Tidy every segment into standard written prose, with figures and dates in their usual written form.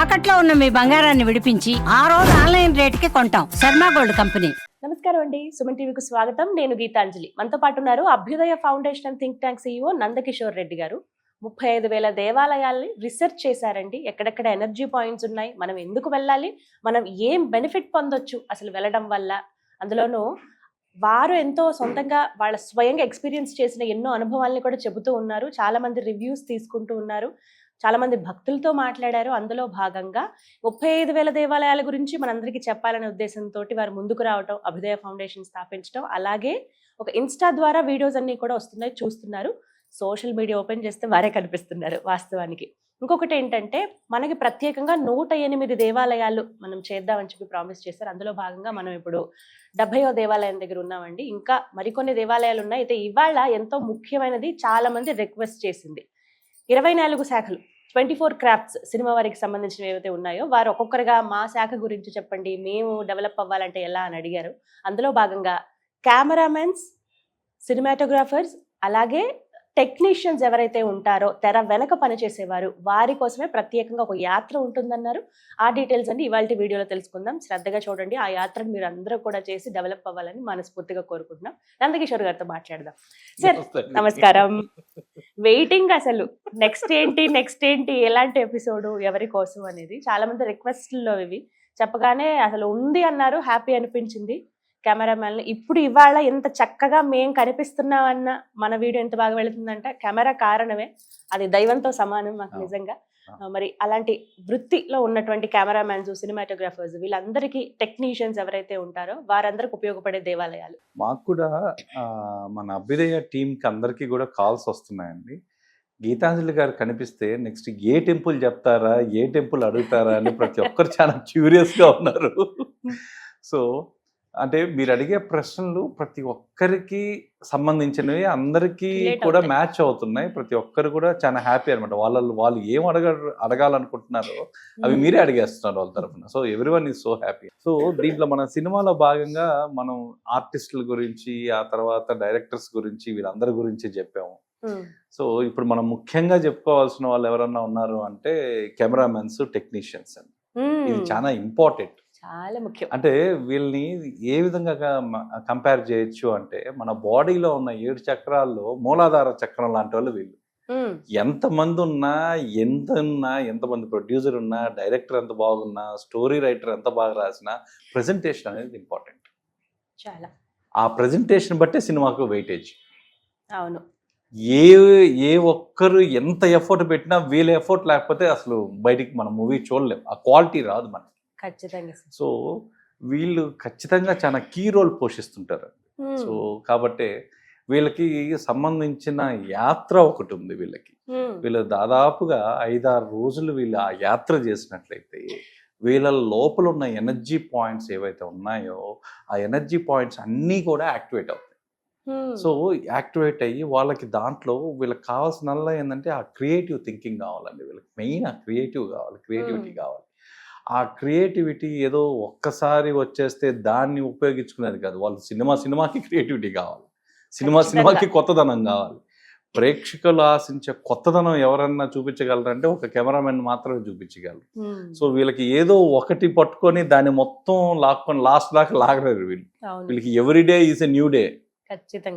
తాకట్లో ఉన్న మీ బంగారాన్ని విడిపించి ఆ రోజు ఆన్లైన్ రేటుకి కొంటాం. Sharma gold company. నమస్కారం అండి, సుమన్ టీవీకి స్వాగతం. నేను గీతాంజలి. మనతో పాటు ఉన్నారు అభ్యుదయ foundation and think tank CEO Nandakishore Reddy గారు. 35,000 దేవాలయాల్ని రీసెర్చ్ చేశారండి. ఎక్కడెక్కడ ఎనర్జీ పాయింట్స్ ఉన్నాయి, మనం ఎందుకు వెళ్ళాలి, మనం ఏం బెనిఫిట్ పొందొచ్చు అసలు వెళ్ళడం వల్ల. అందులోనూ వారు ఎంతో సొంతంగా వాళ్ళ స్వయంగా ఎక్స్పీరియన్స్ చేసిన ఎన్నో అనుభవాల్ని కూడా చెబుతూ ఉన్నారు. చాలా మంది రివ్యూస్ తీసుకుంటూ ఉన్నారు, చాలా మంది భక్తులతో మాట్లాడారు. అందులో భాగంగా 35,000 దేవాలయాల గురించి మనందరికీ చెప్పాలనే ఉద్దేశంతో వారు ముందుకు రావటం, అభ్యుదయ ఫౌండేషన్ స్థాపించడం, అలాగే ఒక ఇన్స్టా ద్వారా వీడియోస్ అన్ని కూడా వస్తున్నాయి, చూస్తున్నారు. సోషల్ మీడియా ఓపెన్ చేస్తే వారే కనిపిస్తున్నారు వాస్తవానికి. ఇంకొకటి ఏంటంటే, మనకి ప్రత్యేకంగా 108 దేవాలయాలు మనం చేద్దామని చెప్పి ప్రామిస్ చేశారు. అందులో భాగంగా మనం ఇప్పుడు 70వ దేవాలయం దగ్గర ఉన్నామండి. ఇంకా మరికొన్ని దేవాలయాలు ఉన్నాయి. అయితే ఇవాళ ఎంతో ముఖ్యమైనది, చాలా మంది రిక్వెస్ట్ చేసింది. 24 శాఖలు 24 క్రాఫ్ట్స్ సినిమా వారికి సంబంధించినవి ఏవైతే ఉన్నాయో వారు ఒక్కొక్కరుగా మా శాఖ గురించి చెప్పండి, మేము డెవలప్ అవ్వాలంటే ఎలా అని అడిగారు. అందులో భాగంగా కెమెరామెన్స్, సినిమాటోగ్రాఫర్స్, అలాగే టెక్నీషియన్స్ ఎవరైతే ఉంటారో తెర వెనక పనిచేసేవారు, వారి కోసమే ప్రత్యేకంగా ఒక యాత్ర ఉంటుందన్నారు. ఆ డీటెయిల్స్ అన్ని ఇవాళ వీడియోలో తెలుసుకుందాం. శ్రద్ధగా చూడండి. ఆ యాత్రను మీరు అందరూ కూడా చేసి డెవలప్ అవ్వాలని మనస్ఫూర్తిగా కోరుకుంటున్నాం. నందకిషోర్ గారితో మాట్లాడదాం. సార్ నమస్కారం. వెయిటింగ్ అసలు నెక్స్ట్ ఏంటి ఎలాంటి ఎపిసోడ్ ఎవరి కోసం అనేది చాలా మంది రిక్వెస్ట్లో ఇవి చెప్పగానే అసలు ఉంది అన్నారు. హ్యాపీ అనిపించింది. కెమెరామెన్ ఇప్పుడు ఇవాళ ఎంత చక్కగా మేం కనిపిస్తున్నామన్న మన వీడియో ఎంత బాగా వెళుతుందంటే కెమెరా కారణమే. అది దైవంతో సమానం మాకు నిజంగా. మరి అలాంటి వృత్తిలో ఉన్నటువంటి కెమెరామెన్స్, సినిమాటోగ్రాఫర్స్, వీళ్ళందరికీ టెక్నీషియన్స్ ఎవరైతే ఉంటారో వారందరికి ఉపయోగపడే దేవాలయాలు. మాకు కూడా మన అభ్యుదయ టీంకి అందరికీ కూడా కాల్స్ వస్తున్నాయండి. గీతాంజలి గారు కనిపిస్తే నెక్స్ట్ ఏ టెంపుల్ చెప్తారా, ఏ టెంపుల్ అడుగుతారా అని ప్రతి ఒక్కరు చాలా క్యూరియస్గా ఉన్నారు. సో అంటే మీరు అడిగే ప్రశ్నలు ప్రతి ఒక్కరికి సంబంధించినవి, అందరికీ కూడా మ్యాచ్ అవుతున్నాయి. ప్రతి ఒక్కరు కూడా చాలా హ్యాపీ అనమాట. వాళ్ళు ఏం అడగాలనుకుంటున్నారో అవి మీరే అడిగేస్తున్నారు వాళ్ళ తరఫున. So everyone is so happy. So దీంట్లో మన సినిమాలో భాగంగా మనం ఆర్టిస్టుల గురించి, ఆ తర్వాత డైరెక్టర్స్ గురించి, వీళ్ళందరి గురించి చెప్పాము. సో ఇప్పుడు మనం ముఖ్యంగా చెప్పుకోవాల్సిన వాళ్ళు ఎవరన్నా ఉన్నారు అంటే కెమెరామెన్స్, టెక్నీషియన్స్ అండి. ఇది చాలా ఇంపార్టెంట్, చాలా ముఖ్యం. అంటే వీళ్ళని ఏ విధంగా కంపేర్ చేయొచ్చు అంటే, మన బాడీలో ఉన్న 7 చక్రాల్లో మూలాధార చక్రం లాంటి వాళ్ళు వీళ్ళు. ఎంతమంది ఉన్నా, ఎంతమంది ప్రొడ్యూసర్ ఉన్నా, డైరెక్టర్ ఎంత బాగున్నా, స్టోరీ రైటర్ ఎంత బాగా రాసినా, ప్రెజెంటేషన్ అనేది ఇంపార్టెంట్. చాలా ఆ ప్రెజెంటేషన్ బట్టే సినిమాకు వెయిటేజ్. అవును. ఏ ఒక్కరు ఎంత ఎఫర్ట్ పెట్టినా వీళ్ళ ఎఫర్ట్ లేకపోతే అసలు బయటికి మన మూవీ చూడలేం, ఆ క్వాలిటీ రాదు మనకి. ఖచ్చితంగా. సో వీళ్ళు ఖచ్చితంగా చాలా కీ రోల్ పోషిస్తుంటారు. సో కాబట్టి వీళ్ళకి సంబంధించిన యాత్ర ఒకటి ఉంది. వీళ్ళు దాదాపుగా 5-6 రోజులు వీళ్ళు ఆ యాత్ర చేసినట్లయితే వీళ్ళ లోపల ఉన్న ఎనర్జీ పాయింట్స్ ఏవైతే ఉన్నాయో ఆ ఎనర్జీ పాయింట్స్ అన్నీ కూడా యాక్టివేట్ అవుతాయి. సో యాక్టివేట్ అయ్యి వాళ్ళకి దాంట్లో వీళ్ళకి కావాల్సిన ఏంటంటే ఆ క్రియేటివ్ థింకింగ్ కావాలండి. వీళ్ళకి మెయిన్ ఆ క్రియేటివిటీ కావాలి. ఆ క్రియేటివిటీ ఏదో ఒక్కసారి వచ్చేస్తే దాన్ని ఉపయోగించుకునేది కాదు. వాళ్ళు సినిమాకి క్రియేటివిటీ కావాలి, సినిమాకి కొత్తదనం కావాలి. ప్రేక్షకులు ఆశించే కొత్తదనం ఎవరన్నా చూపించగలరంటే ఒక కెమెరామెన్ మాత్రమే చూపించగలరు. సో వీళ్ళకి ఏదో ఒకటి పట్టుకొని దాన్ని మొత్తం లాక్కొని లాస్ట్ దాకా లాగలేరు. వీళ్ళకి everyday is a new day.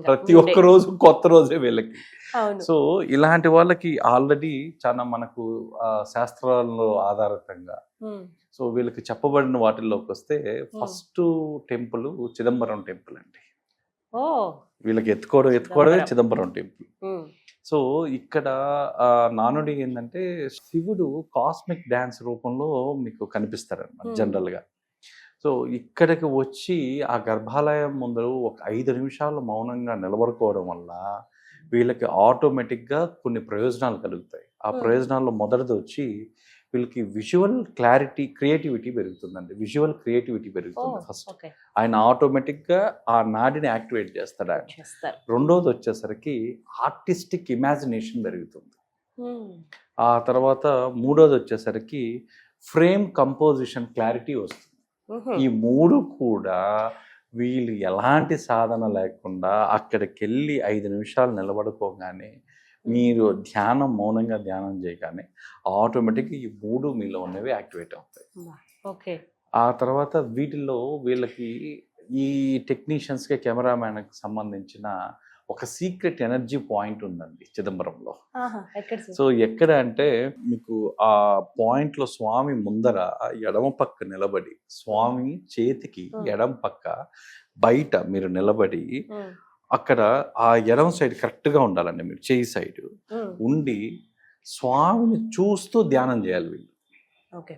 ప్రతి ఒక్క రోజు కొత్త రోజే వీళ్ళకి. సో ఇలాంటి వాళ్ళకి ఆల్రెడీ చాలా మనకు శాస్త్రాలలో ఆధారితంగా సో వీళ్ళకి చెప్పబడిన వాటిల్లోకి వస్తే ఫస్ట్ టెంపుల్ చిదంబరం టెంపుల్ అండి. వీళ్ళకి ఎత్తుకోవడమే చిదంబరం టెంపుల్. సో ఇక్కడ నానుడి ఏంటంటే, శివుడు కాస్మిక్ డ్యాన్స్ రూపంలో మీకు కనిపిస్తారన్నమాట జనరల్ గా. సో ఇక్కడికి వచ్చి ఆ గర్భాలయం ముందు ఒక 5 నిమిషాలు మౌనంగా నిలబడుకోవడం వల్ల వీళ్ళకి ఆటోమేటిక్గా కొన్ని ప్రయోజనాలు కలుగుతాయి. ఆ ప్రయోజనాల్లో మొదటిది వచ్చి వీళ్ళకి విజువల్ క్రియేటివిటీ పెరుగుతుందండి. విజువల్ క్రియేటివిటీ పెరుగుతుంది ఫస్ట్. ఆయన ఆటోమేటిక్గా ఆ నాడిని యాక్టివేట్ చేస్తాడు ఆయన. రెండోది వచ్చేసరికి ఆర్టిస్టిక్ ఇమాజినేషన్ పెరుగుతుంది. ఆ తర్వాత మూడోది వచ్చేసరికి ఫ్రేమ్ కంపోజిషన్ క్లారిటీ వస్తుంది. ఈ 3 కూడా వీళ్ళు ఎలాంటి సాధన లేకుండా అక్కడికి వెళ్ళి 5 నిమిషాలు నిలబడుకోగానే మీరు ధ్యానం మౌనంగా ధ్యానం చేయగానే ఆటోమేటిక్గా ఈ 3 మీలో ఉన్నవి యాక్టివేట్ అవుతాయి. ఓకే. ఆ తర్వాత వీటిల్లో వీళ్ళకి ఈ టెక్నీషియన్స్కి కెమెరామ్యాన్కి సంబంధించిన ఒక సీక్రెట్ ఎనర్జీ పాయింట్ ఉందండి చిదంబరంలో. ఎక్కడ సార్? సో ఎక్కడ అంటే మీకు ఆ పాయింట్లో స్వామి ముందర ఎడమ పక్క నిలబడి స్వామి చేతికి ఎడమ పక్క బయట మీరు నిలబడి అక్కడ ఆ ఎడమ సైడ్ కరెక్ట్గా ఉండాలండి. మీరు చేయి సైడ్ ఉండి స్వామిని చూస్తూ ధ్యానం చేయాలి వీళ్ళు. ఓకే.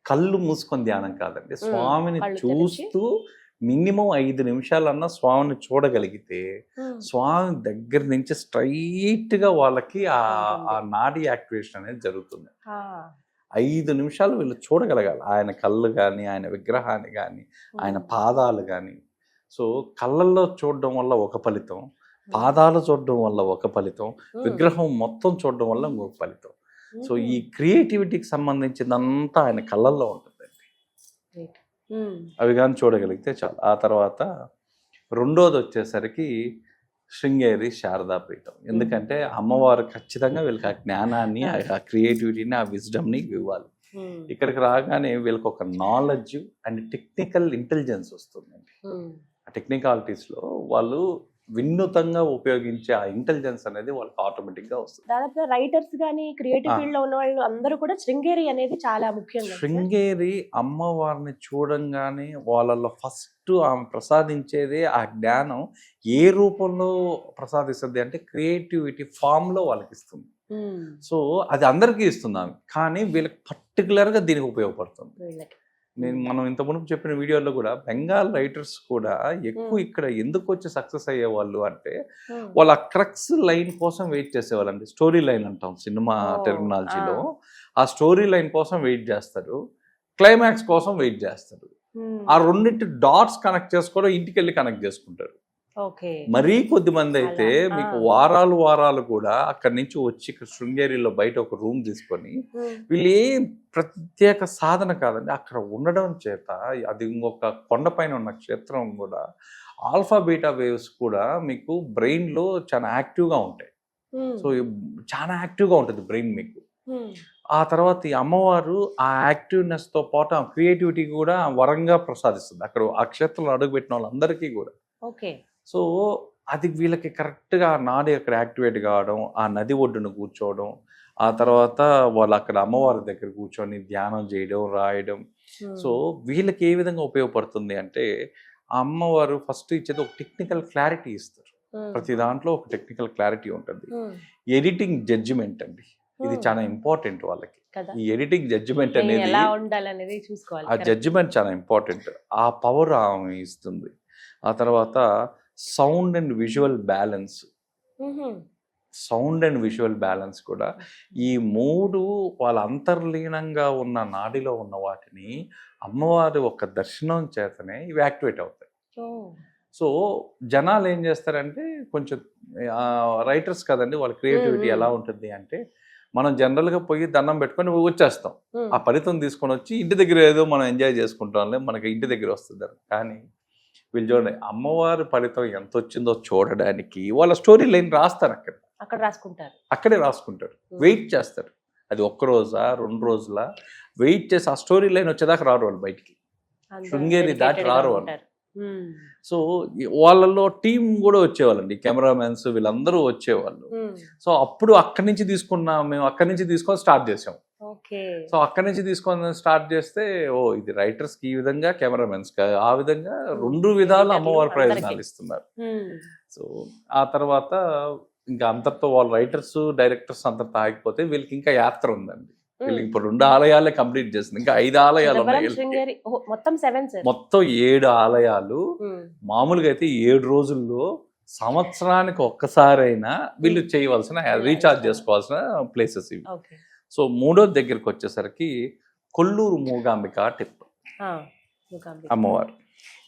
కళ్ళు మూసుకొని ధ్యానం కాదండి, స్వామిని చూస్తూ మినిమం 5 నిమిషాలన్నా స్వామిని చూడగలిగితే స్వామి దగ్గర నుంచి స్ట్రైట్ గా వాళ్ళకి ఆ నాడీ యాక్టివేషన్ అనేది జరుగుతుంది. 5 నిమిషాలు వీళ్ళు చూడగలగాలి ఆయన కళ్ళు కానీ, ఆయన విగ్రహాన్ని కానీ, ఆయన పాదాలు కానీ. సో కళ్ళల్లో చూడడం వల్ల ఒక ఫలితం, పాదాలు చూడడం వల్ల ఒక ఫలితం, విగ్రహం మొత్తం చూడడం వల్ల ఇంకొక ఫలితం. సో ఈ క్రియేటివిటీకి సంబంధించిందంతా ఆయన కళ్ళల్లో ఉంటుందండి. అవి కానీ చూడగలిగితే చాలు. ఆ తర్వాత రెండోది వచ్చేసరికి శృంగేరి శారదాపీఠం. ఎందుకంటే అమ్మవారు ఖచ్చితంగా వీళ్ళకి ఆ జ్ఞానాన్ని, ఆ క్రియేటివిటీని, ఆ విజ్డమ్ని ఇవ్వాలి. ఇక్కడికి రాగానే వీళ్ళకి ఒక నాలెడ్జ్ అండ్ టెక్నికల్ ఇంటెలిజెన్స్ వస్తుందండి. ఆ టెక్నికాలిటీస్లో వాళ్ళు వినూతంగా ఉపయోగించే ఆ ఇంటెలిజెన్స్ అనేది వాళ్ళకి ఆటోమేటిక్గా వస్తుంది. దాదాపుగా రైటర్స్ కానీ క్రియేటివ్ ఫీల్డ్ లో ఉన్న వాళ్ళు అందరూ కూడా శృంగేరి అనేది చాలా ముఖ్యంగా. శృంగేరి అమ్మవారిని చూడంగానే వాళ్ళలో ఫస్ట్ ఆమె ప్రసాదించేదే ఆ జ్ఞానం ఏ రూపంలో ప్రసాదిస్తుంది అంటే క్రియేటివిటీ ఫామ్లో వాళ్ళకి ఇస్తుంది. సో అది అందరికీ ఇస్తుంది ఆమె, కానీ వీళ్ళకి పర్టికులర్గా దీనికి ఉపయోగపడుతుంది. మనం ఇంత మునుపు చెప్పిన వీడియోలో కూడా బెంగాల్ రైటర్స్ కూడా ఎక్కువ ఇక్కడ ఎందుకు వచ్చి సక్సెస్ అయ్యేవాళ్ళు అంటే వాళ్ళ క్రక్స్ లైన్ కోసం వెయిట్ చేసేవాళ్ళు అండి. స్టోరీ లైన్ అంటాం సినిమా టెర్మినాలజీలో. ఆ స్టోరీ లైన్ కోసం వెయిట్ చేస్తారు, క్లైమాక్స్ కోసం వెయిట్ చేస్తారు. ఆ రెండింటి డాట్స్ కనెక్ట్ చేసుకోవడం ఇంటికి వెళ్ళి కనెక్ట్ చేసుకుంటారు. మరీ కొద్ది మంది అయితే మీకు వారాలు కూడా అక్కడి నుంచి వచ్చి శృంగేరిలో బయట ఒక రూమ్ తీసుకొని వీళ్ళు ఏం ప్రత్యేక సాధన కాదండి, అక్కడ ఉండడం చేత అది ఇంకొక కొండపైన ఉన్న క్షేత్రం కూడా ఆల్ఫా బీటా వేవ్స్ కూడా మీకు బ్రెయిన్లో చాలా యాక్టివ్గా ఉంటాయి. సో చాలా యాక్టివ్గా ఉంటుంది బ్రెయిన్ మీకు. ఆ తర్వాత ఈ అమ్మవారు ఆ యాక్టివ్నెస్తో పాటు ఆ క్రియేటివిటీ కూడా వరంగా ప్రసాదిస్తుంది అక్కడ ఆ క్షేత్రంలో అడుగుపెట్టిన వాళ్ళందరికీ కూడా. సో అది వీళ్ళకి కరెక్ట్గా నాడి అక్కడ యాక్టివేట్ కావడం, ఆ నది ఒడ్డును కూర్చోవడం, ఆ తర్వాత వాళ్ళు అక్కడ అమ్మవారి దగ్గర కూర్చొని ధ్యానం చేయడం, రాయడం. సో వీళ్ళకి ఏ విధంగా ఉపయోగపడుతుంది అంటే ఆ అమ్మవారు ఫస్ట్ ఇచ్చేది ఒక టెక్నికల్ క్లారిటీ ఇస్తారు. ప్రతి దాంట్లో ఒక టెక్నికల్ క్లారిటీ ఉంటుంది. ఎడిటింగ్ జడ్జిమెంట్ అండి, ఇది చాలా ఇంపార్టెంట్ వాళ్ళకి. ఈ ఎడిటింగ్ జడ్జిమెంట్ అనేది ఆ జడ్జిమెంట్ చాలా ఇంపార్టెంట్. ఆ పవర్ ఆమె ఇస్తుంది. ఆ తర్వాత sound and visual balance, sound and visual balance కూడా ఈ 3 వాళ్ళ అంతర్లీనంగా ఉన్న నాడిలో ఉన్న వాటిని అమ్మవారి ఒక దర్శనం చేతనే ఇవి యాక్టివేట్ అవుతాయి. సో జనాలు ఏం చేస్తారంటే కొంచెం రైటర్స్ కదండి, వాళ్ళ క్రియేటివిటీ ఎలా ఉంటుంది అంటే మనం జనరల్గా పోయి దండం పెట్టుకొని వచ్చేస్తాం, ఆ ఫలితం తీసుకొని వచ్చి ఇంటి దగ్గర ఏదో మనం ఎంజాయ్ చేసుకుంటాంలే మనకి ఇంటి దగ్గర వస్తుంది. కానీ వీళ్ళు చూడండి అమ్మవారి ఫలితం ఎంత వచ్చిందో చూడడానికి వాళ్ళ స్టోరీ లైన్ రాస్తారు, అక్కడే రాసుకుంటారు, వెయిట్ చేస్తారు. అది 1 రోజా 2 రోజులా వెయిట్ చేసి ఆ స్టోరీ లైన్ వచ్చేదాకా రారు వాళ్ళు బయటికి, శృంగేరి దాటి రారు వాళ్ళు. సో వాళ్ళలో టీం కూడా వచ్చేవాళ్ళండి, కెమెరామెన్స్ వీళ్ళందరూ వచ్చేవాళ్ళు. సో అప్పుడు అక్కడి నుంచి మేము అక్కడి నుంచి తీసుకొని స్టార్ట్ చేసాం. సో అక్కడి నుంచి తీసుకొని స్టార్ట్ చేస్తే ఇది రైటర్స్ కి ఈ విధంగా, కెమెరామెన్స్ కి ఆ విధంగా 2 విధాలు అమ్మవారి ప్రయోజనాలు ఇస్తున్నారు. సో ఆ తర్వాత ఇంకా అంతటితో వాళ్ళ రైటర్స్ డైరెక్టర్స్ అంతటితో ఆగిపోతే వీళ్ళకి ఇంకా యాత్ర ఉందండి. వీళ్ళకి ఇప్పుడు 2 ఆలయాలే కంప్లీట్ చేస్తుంది, ఇంకా 5 ఆలయాలు ఉన్నాయి. మొత్తం 7 ఆలయాలు. మామూలుగా అయితే 7 రోజుల్లో సంవత్సరానికి ఒక్కసారైనా వీళ్ళు చేయవలసిన రీఛార్జ్ చేసుకోవాల్సిన ప్లేసెస్ ఇవి. సో 3వ దగ్గరికి వచ్చేసరికి కొల్లూరు మూగాంబిక టెంపుల్ అమ్మవారు.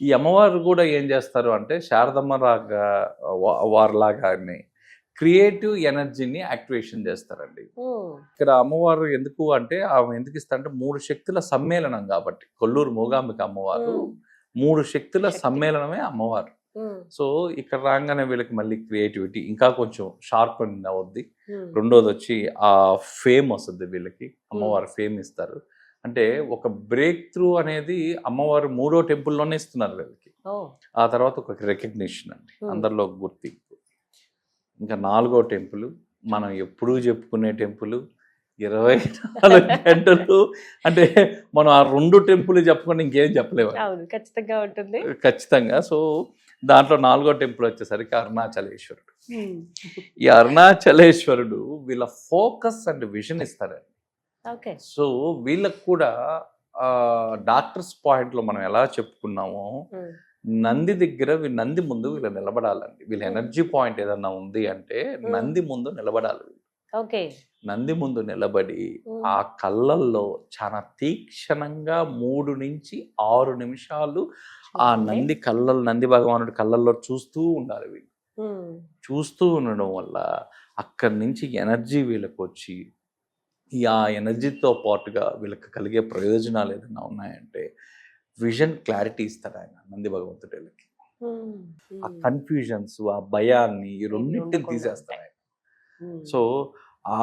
ఈ అమ్మవారు కూడా ఏం చేస్తారు అంటే శారదమ్మ వారిలాగానే క్రియేటివ్ ఎనర్జీని యాక్టివేషన్ చేస్తారండి. ఇక్కడ అమ్మవారు ఎందుకు అంటే ఆమె ఎందుకు ఇస్తారంటే 3 శక్తుల సమ్మేళనం కాబట్టి. కొల్లూరు మూగాంబిక అమ్మవారు 3 శక్తుల సమ్మేళనమే అమ్మవారు. సో ఇక్కడ రాగానే వీళ్ళకి మళ్ళీ క్రియేటివిటీ ఇంకా కొంచెం షార్ప్ అవుద్ది. రెండోది వచ్చి ఆ ఫేమ్ వస్తుంది వీళ్ళకి, అమ్మవారు ఫేమ్ ఇస్తారు. అంటే ఒక బ్రేక్ త్రూ అనేది అమ్మవారు 3వ టెంపుల్లోనే ఇస్తున్నారు వీళ్ళకి. ఆ తర్వాత ఒక రికగ్నిషన్ అండి, అందరిలో ఒక గుర్తింపు. ఇంకా 4వ టెంపుల్ మనం ఎప్పుడూ చెప్పుకునే టెంపుల్, 24 గంటలు. అంటే మనం ఆ 2 టెంపుల్ చెప్పుకొని ఇంకేం చెప్పలేము. ఖచ్చితంగా ఉంటుంది. ఖచ్చితంగా. సో దాంట్లో 4వ టెంపుల్ వచ్చేసరికి అరుణాచలేశ్వరుడు. ఈ అరుణాచలేశ్వరుడు వీళ్ళ ఫోకస్ అండ్ విజన్ ఇస్తారండి. సో వీళ్ళకు కూడా డాక్టర్స్ పాయింట్లో మనం ఎలా చెప్పుకున్నామో, నంది దగ్గర నంది ముందు వీళ్ళు నిలబడాలండి. వీళ్ళ ఎనర్జీ పాయింట్ ఏదన్నా ఉంది అంటే నంది ముందు నిలబడాలి. నంది ముందు నిలబడి ఆ కళ్ళల్లో చాలా తీక్షణంగా 3 నుంచి 6 నిమిషాలు ఆ నంది నంది భగవానుడి కళ్ళల్లో చూస్తూ ఉండాలి. వీళ్ళు చూస్తూ ఉండడం వల్ల అక్కడి నుంచి ఎనర్జీ వీళ్ళకి వచ్చి, ఆ ఎనర్జీతో పాటుగా వీళ్ళకి కలిగే ప్రయోజనాలు ఏదైనా ఉన్నాయంటే విజన్ క్లారిటీ ఇస్తాడు ఆయన నంది భగవంతుడి వీళ్ళకి. ఆ కన్ఫ్యూజన్స్, ఆ భయాన్ని ఈ రెండింటిని తీసేస్తాడు ఆయన. సో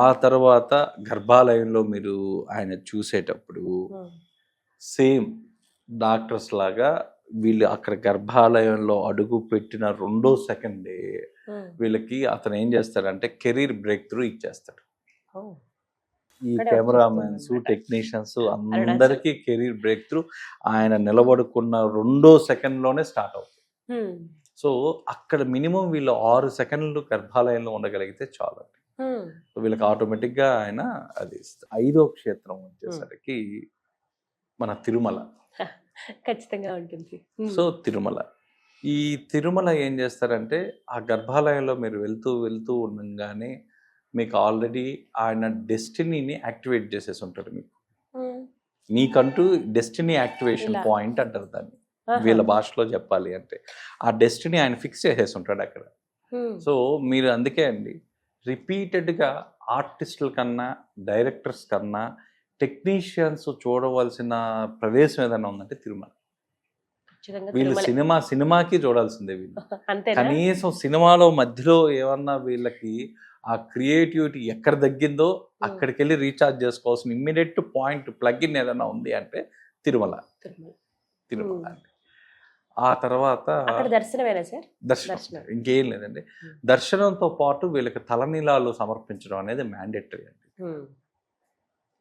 ఆ తర్వాత గర్భాలయంలో మీరు ఆయన చూసేటప్పుడు సేమ్ డాక్టర్స్ లాగా వీళ్ళు అక్కడ గర్భాలయంలో అడుగు పెట్టిన 2వ సెకండే వీళ్ళకి అతను ఏం చేస్తాడంటే కెరీర్ బ్రేక్ త్రూ ఇచ్చేస్తాడు. ఈ కెమెరామెన్స్, టెక్నీషియన్స్ అందరికీ కెరీర్ బ్రేక్ త్రూ ఆయన నిలబడుకున్న 2వ సెకండ్లోనే స్టార్ట్ అవుతుంది. సో అక్కడ మినిమం వీళ్ళు 6 సెకండ్లు గర్భాలయంలో ఉండగలిగితే చాలు. వీళ్ళకి ఆటోమేటిక్గా ఆయన అది ఇస్తారు. 5వ క్షేత్రం వచ్చేసరికి మన తిరుమల. ఖచ్చితంగా ఉంటుంది. సో తిరుమల, ఈ తిరుమల ఏం చేస్తారంటే ఆ గర్భాలయంలో మీరు వెళ్తూ ఉండగానే మీకు ఆల్రెడీ ఆయన డెస్టినీని యాక్టివేట్ చేసేసి ఉంటారు. మీకంటూ డెస్టినీ యాక్టివేషన్ పాయింట్ అంటారు దాన్ని వీళ్ళ భాషలో చెప్పాలి అంటే. ఆ డెస్టినీ ఆయన ఫిక్స్ చేసేసి ఉంటాడు అక్కడ. సో మీరు అందుకే అండి రిపీటెడ్గా ఆర్టిస్టుల కన్నా, డైరెక్టర్స్ కన్నా టెక్నీషియన్స్ చూడవలసిన ప్రదేశం ఏదైనా ఉందంటే తిరుమల. వీళ్ళు సినిమాకి చూడాల్సిందే. వీళ్ళు కనీసం సినిమాలో మధ్యలో ఏమన్నా వీళ్ళకి ఆ క్రియేటివిటీ ఎక్కడ తగ్గిందో అక్కడికి వెళ్ళి రీఛార్జ్ చేసుకోవాల్సిన ఇమ్మీడియట్ పాయింట్ ప్లగ్ఇన్ ఏదైనా ఉంది అంటే తిరుమల అండి. ఆ తర్వాత దర్శనం ఇంకేం లేదండి. దర్శనంతో పాటు వీళ్ళకి తలనీలాలు సమర్పించడం అనేది మ్యాండేటరీ అండి.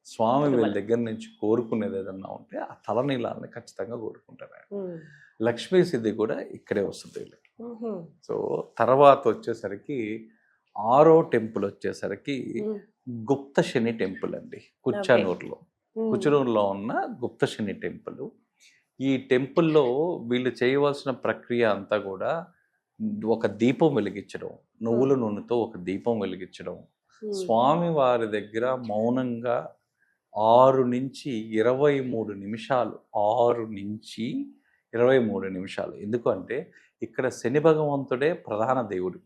స్వామి వీళ్ళ దగ్గర నుంచి కోరుకునేది ఏదన్నా ఉంటే ఆ తలనీలాలని ఖచ్చితంగా కోరుకుంటారు. లక్ష్మీ సిద్ధి కూడా ఇక్కడే వస్తుంది వీళ్ళకి. సో తర్వాత వచ్చేసరికి 6వ టెంపుల్ వచ్చేసరికి గుప్త శని టెంపుల్ అండి. కుచ్చనూరులో ఉన్న గుప్త శని టెంపుల్. ఈ టెంపుల్లో వీళ్ళు చేయవలసిన ప్రక్రియ అంతా కూడా ఒక దీపం వెలిగించడం, నువ్వుల నూనెతో ఒక దీపం వెలిగించడం, స్వామి వారి దగ్గర మౌనంగా 6 నుంచి 23 నిమిషాలు 6 నుంచి 23 నిమిషాలు. ఎందుకంటే ఇక్కడ శని భగవంతుడే ప్రధాన దేవుడు.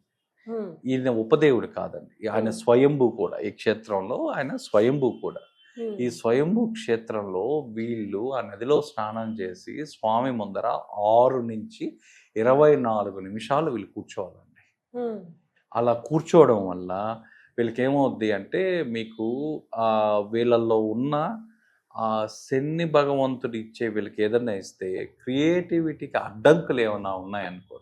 ఈయన ఉపదేవుడు కాదండి, ఆయన స్వయంభూ కూడా. ఈ క్షేత్రంలో ఆయన స్వయంభూ కూడా. ఈ స్వయంభూ క్షేత్రంలో వీళ్ళు ఆ నదిలో స్నానం చేసి స్వామి ముందర 6 నుంచి 24 నిమిషాలు వీళ్ళు కూర్చోవాలండి. అలా కూర్చోవడం వల్ల వీళ్ళకి ఏమవుద్ది అంటే మీకు వీళ్ళల్లో ఉన్న శని భగవంతుడు ఇచ్చే వీళ్ళకి ఏదన్నా ఇస్తే క్రియేటివిటీకి అడ్డంకులు ఏమన్నా ఉన్నాయనుకో,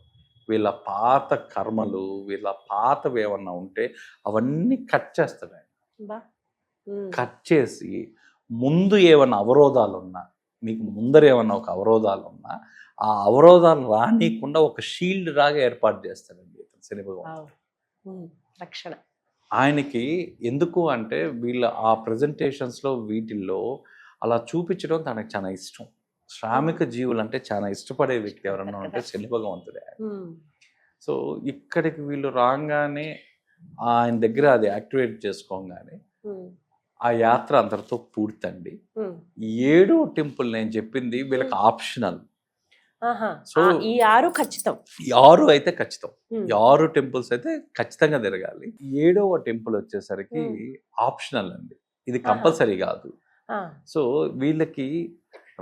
వీళ్ళ పాత కర్మలు, వీళ్ళ పాతవి ఏమన్నా ఉంటే అవన్నీ కట్ చేస్తాడు ఆయన. కట్ చేసి ముందు ఏమన్నా అవరోధాలు ఉన్నా, మీకు ముందర ఏమన్నా ఒక అవరోధాలు ఉన్నా ఆ అవరోధాలు రానియకుండా ఒక షీల్డ్ లాగా ఏర్పాటు చేస్తాడండి శని భగవంతుడు. రక్షణ ఆయనకి ఎందుకు అంటే వీళ్ళ ఆ ప్రజెంటేషన్స్లో వీటిల్లో అలా చూపించడం తనకు చాలా ఇష్టం. శ్రామిక జీవులు అంటే చాలా ఇష్టపడే వ్యక్తి ఎవరన్నా ఉంటే శని భగవంతుడే. సో ఇక్కడికి వీళ్ళు రాగానే ఆయన దగ్గర అది యాక్టివేట్ చేసుకోగానే ఆ యాత్ర అందరితో పూర్తండి. 7వ టెంపుల్ నేను చెప్పింది వీళ్ళకి ఆప్షనల్. సో ఈ 6 ఖచ్చితం, ఈ 6 అయితే ఖచ్చితం, ఈ 6 టెంపుల్స్ అయితే ఖచ్చితంగా తిరగాలి. 7వ టెంపుల్ వచ్చేసరికి ఆప్షనల్ అండి, ఇది కంపల్సరీ కాదు. సో వీళ్ళకి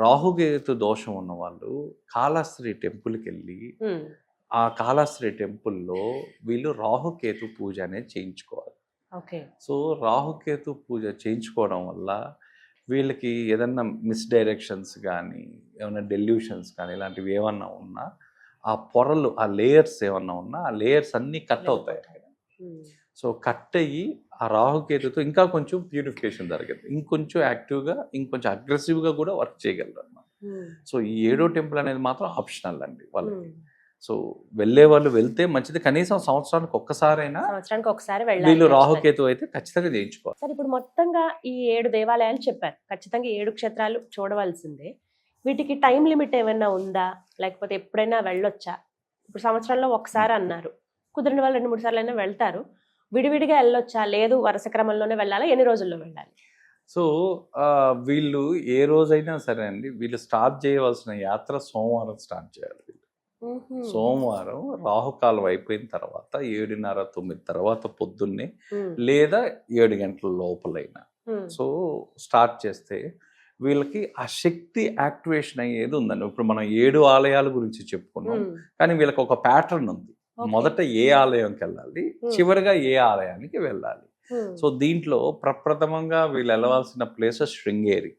రాహుకేతు దోషం ఉన్న వాళ్ళు కాళహస్తి టెంపుల్కి వెళ్ళి ఆ కాళహస్తి టెంపుల్లో వీళ్ళు రాహుకేతు పూజ అనేది చేయించుకోవాలి. ఓకే. సో రాహుకేతు పూజ చేయించుకోవడం వల్ల వీళ్ళకి ఏదన్నా మిస్‌డైరెక్షన్స్ గానీ, ఏమన్నా డెల్యూషన్స్ కానీ ఇలాంటివి ఏమన్నా ఉన్నా, ఆ పొరలు, ఆ లేయర్స్ ఏమన్నా ఉన్నా, ఆ లేయర్స్ అన్నీ కట్ అవుతాయి అక్కడ. సో కట్ అయ్యి ఆ రాహుకేతుతో ఇంకా కొంచెం ప్యూరిఫికేషన్ జరగదు. ఇంకొంచెం యాక్టివ్‌గా, ఇంకొంచెం అగ్రెసివ్‌గా కూడా వర్క్ చేయగలరన్నమాట. సో ఈ 7వ టెంపుల్ అనేది మాత్రం ఆప్షనల్ అండి వాళ్ళకి. సో వెళ్ళేవాళ్ళు వెళ్తే మంచిది. కనీసం సంవత్సరానికి ఒక్కసారైనా సంవత్సరానికి ఒకసారి వీళ్ళు వెళ్ళాలి. రాహుకేతు అయితే ఖచ్చితంగా చేయించుకోవాలి. సార్, ఇప్పుడు మొత్తంగా ఈ 7 దేవాలయాలు చెప్పారు. ఖచ్చితంగా 7 క్షేత్రాలు చూడవలసిందే. వీటికి టైం లిమిట్ ఏమైనా ఉందా? లేకపోతే ఎప్పుడైనా వెళ్ళొచ్చా? ఇప్పుడు సంవత్సరంలో ఒకసారి అన్నారు. కుదిరిన వాళ్ళు 2, 3 సార్లైనా వెళ్తారు. విడివిడిగా వెళ్ళొచ్చా? లేదు వరుస క్రమంలోనే వెళ్ళాలా? ఎన్ని రోజుల్లో వెళ్ళాలి? సో వీళ్ళు ఏ రోజైనా సరే అండి, వీళ్ళు స్టార్ట్ చేయవలసిన యాత్ర సోమవారం స్టార్ట్ చేయాలి. సోమవారం రాహుకాలం అయిపోయిన తర్వాత 7:30, 9 తర్వాత పొద్దున్నే లేదా 7 గంటల లోపలైనా సో స్టార్ట్ చేస్తే వీళ్ళకి ఆ శక్తి యాక్టివేషన్ అయ్యేది ఉందండి. ఇప్పుడు మనం 7 ఆలయాల గురించి చెప్పుకున్నాం, కానీ వీళ్ళకి ఒక ప్యాటర్న్ ఉంది. మొదట ఏ ఆలయంకి వెళ్ళాలి, చివరిగా ఏ ఆలయానికి వెళ్ళాలి. సో దీంట్లో ప్రప్రథమంగా వీళ్ళు వెళ్ళవలసిన ప్లేసెస్ శృంగేరి.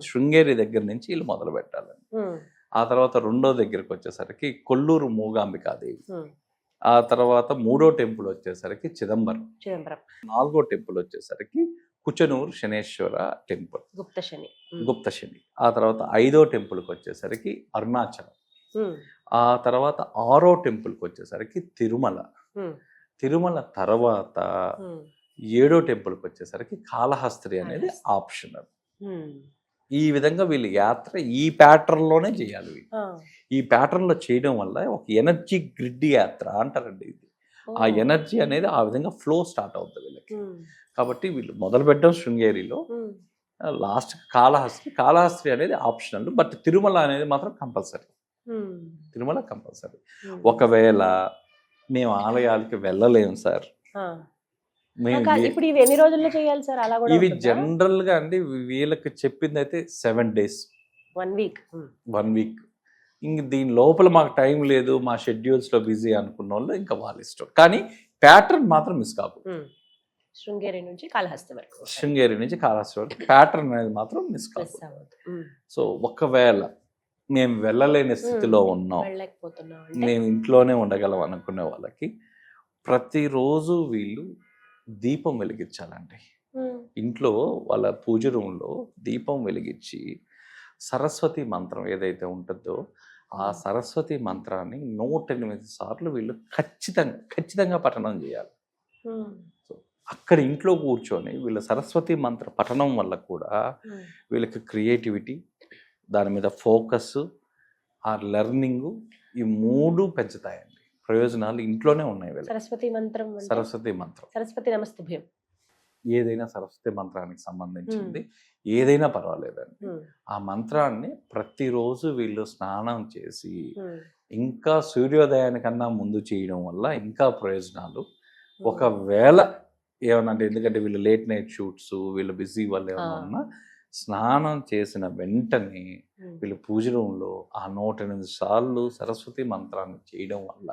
శృంగేరి దగ్గర నుంచి వీళ్ళు మొదలు పెట్టాలండి. ఆ తర్వాత రెండో దగ్గరికి వచ్చేసరికి కొల్లూరు మూగాంబికాదేవి. ఆ తర్వాత 3వ టెంపుల్ వచ్చేసరికి చిదంబరం. 4వ టెంపుల్ వచ్చేసరికి కుచనూరు శనేశ్వర టెంపుల్, గుప్త శని. ఆ తర్వాత 5వ టెంపుల్కి వచ్చేసరికి అరుణాచలం. ఆ తర్వాత 6వ టెంపుల్కి వచ్చేసరికి తిరుమల. తిరుమల తర్వాత 7వ టెంపుల్కి వచ్చేసరికి కాళహస్తి అనేది ఆప్షనల్. ఈ విధంగా వీళ్ళు యాత్ర ఈ ప్యాటర్న్లోనే చేయాలి. ఈ ప్యాటర్న్లో చేయడం వల్ల ఒక ఎనర్జీ గ్రిడ్ యాత్ర అంటారండి ఇది. ఆ ఎనర్జీ అనేది ఆ విధంగా ఫ్లో స్టార్ట్ అవుతుంది వీళ్ళకి. కాబట్టి వీళ్ళు మొదలు పెట్టడం శృంగేరిలో, లాస్ట్ కాళహస్తి అనేది ఆప్షనల్. బట్ తిరుమల అనేది మాత్రం కంపల్సరీ. తిరుమల కంపల్సరీ. ఒకవేళ మేము ఆలయాలకి వెళ్ళలేము సార్, ఇప్పుడు ఇవి ఎన్ని రోజుల్లో చేయాలి సార్? అలా కూడా ఇవి జనరల్ గా అండి వీళ్ళకి చెప్పింది అయితే 7 days, 1 week. ఇంక దీని లోపల మాకు టైం లేదు, మా షెడ్యూల్స్ లో బిజీ అనుకున్న వాళ్ళు ఇంకా వాళ్ళ ఇష్టం. కానీ ప్యాటర్న్ మాత్రం మిస్ కాకూడదు. శృంగేరి నుంచి కాళహస్తి వరకు ప్యాటర్న్ అనేది మాత్రం మిస్ కాకూడదు. సో ఒకవేళ మేము వెళ్ళలేని స్థితిలో ఉన్నాం, మేము ఇంట్లోనే ఉండగలం అనుకునే వాళ్ళకి ప్రతిరోజు వీళ్ళు దీపం వెలిగించాలండి. ఇంట్లో వాళ్ళ పూజ రూమ్లో దీపం వెలిగించి సరస్వతి మంత్రం ఏదైతే ఉంటుందో ఆ సరస్వతి మంత్రాన్ని 108 సార్లు వీళ్ళు ఖచ్చితంగా పఠనం చేయాలి. సో అక్కడ ఇంట్లో కూర్చొని వీళ్ళ సరస్వతి మంత్ర పఠనం వల్ల కూడా వీళ్ళకి క్రియేటివిటీ, దాని మీద ఫోకస్, ఆ లెర్నింగ్, ఈ 3 పెంచుతాయండి. ప్రయోజనాలు ఇంట్లోనే ఉన్నాయి. సరస్వతి మంత్రం, సరస్వతి నమస్తుభ్యం, ఏదైనా సరస్వతి మంత్రానికి సంబంధించింది ఏదైనా పర్వాలేదండి. ఆ మంత్రాన్ని ప్రతిరోజు వీళ్ళు స్నానం చేసి ఇంకా సూర్యోదయానికన్నా ముందు చేయడం వల్ల ఇంకా ప్రయోజనాలు. ఒకవేళ ఏమన్నా, ఎందుకంటే వీళ్ళు లేట్ నైట్ షూట్స్, వీళ్ళు బిజీ వల్ల ఏమన్నా ఉన్నా, స్నానం చేసిన వెంటనే వీళ్ళు పూజ రూమ్లో ఆ 108 సార్లు సరస్వతి మంత్రాన్ని చేయడం వల్ల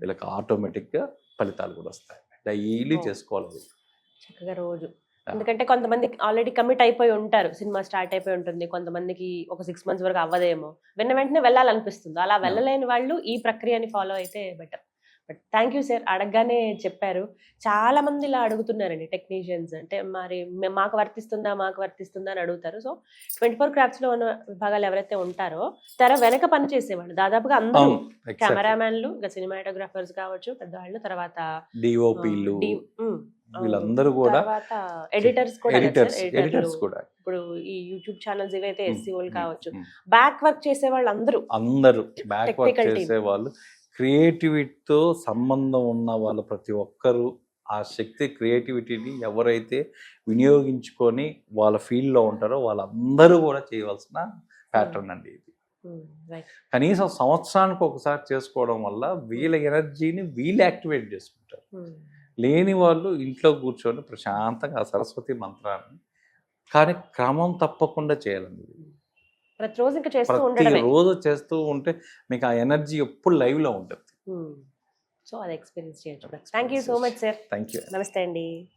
వీళ్ళకి ఆటోమేటిక్గా ఫలితాలు కూడా వస్తాయి. డైలీ చేసుకోవాలి చక్కగా రోజు. ఎందుకంటే కొంతమంది ఆల్రెడీ కమిట్ అయిపోయి ఉంటారు, సినిమా స్టార్ట్ అయిపోయి ఉంటుంది, కొంతమందికి ఒక 6 months వరకు అవ్వదేమో, వెంటనే వెళ్ళాలనిపిస్తుంది. అలా వెళ్ళలేని వాళ్ళు ఈ ప్రక్రియని ఫాలో అయితే better. But thank you sir, అడగగానే చెప్పారు. చాలా మంది ఇలా అడుగుతున్నారండి టెక్నీషియన్స్, అంటే మరి మాకు వర్తిస్తుందా అని అడుగుతారు. సో 24 crafts లో ఉన్న విభాగాలు ఎవరైతే ఉంటారో తెర వెనక పని చేసేవాళ్ళు దాదాపుగా అందరూ, కెమెరామ్యాన్లు, ఇంకా సినిమాటోగ్రాఫర్స్ కావచ్చు పెద్దవాళ్ళు, తర్వాత డిఓపీలు, వీళ్ళందరూ కూడా ఎడిటర్స్ కూడా. ఇప్పుడు ఈ యూట్యూబ్ ఛానల్స్ ఇవైతే ఎస్సీఓలు కావచ్చు, బ్యాక్ వర్క్ చేసే వాళ్ళు అందరూ బ్యాక్ వర్క్ చేసే వాళ్ళు, క్రియేటివిటీతో సంబంధం ఉన్న వాళ్ళు ప్రతి ఒక్కరూ ఆ శక్తి, క్రియేటివిటీని ఎవరైతే వినియోగించుకొని వాళ్ళ ఫీల్డ్లో ఉంటారో వాళ్ళందరూ కూడా చేయవలసిన ప్యాటర్న్ అండి ఇది. కనీసం సంవత్సరానికి ఒకసారి చేసుకోవడం వల్ల వీళ్ళ ఎనర్జీని వీళ్ళు యాక్టివేట్ చేసుకుంటారు. లేని వాళ్ళు ఇంట్లో కూర్చొని ప్రశాంతంగా సరస్వతి మంత్రాన్ని కానీ క్రమం తప్పకుండా చేయాలండి. ప్రతిరోజు చేస్తూ ఉంటే మీకు ఆ ఎనర్జీ ఎప్పుడు లైవ్లో ఉంటుంది. సో అది ఎక్స్పీరియన్స్ చేయొచ్చు. Thank you so much sir. Thank you. నమస్తే అండి.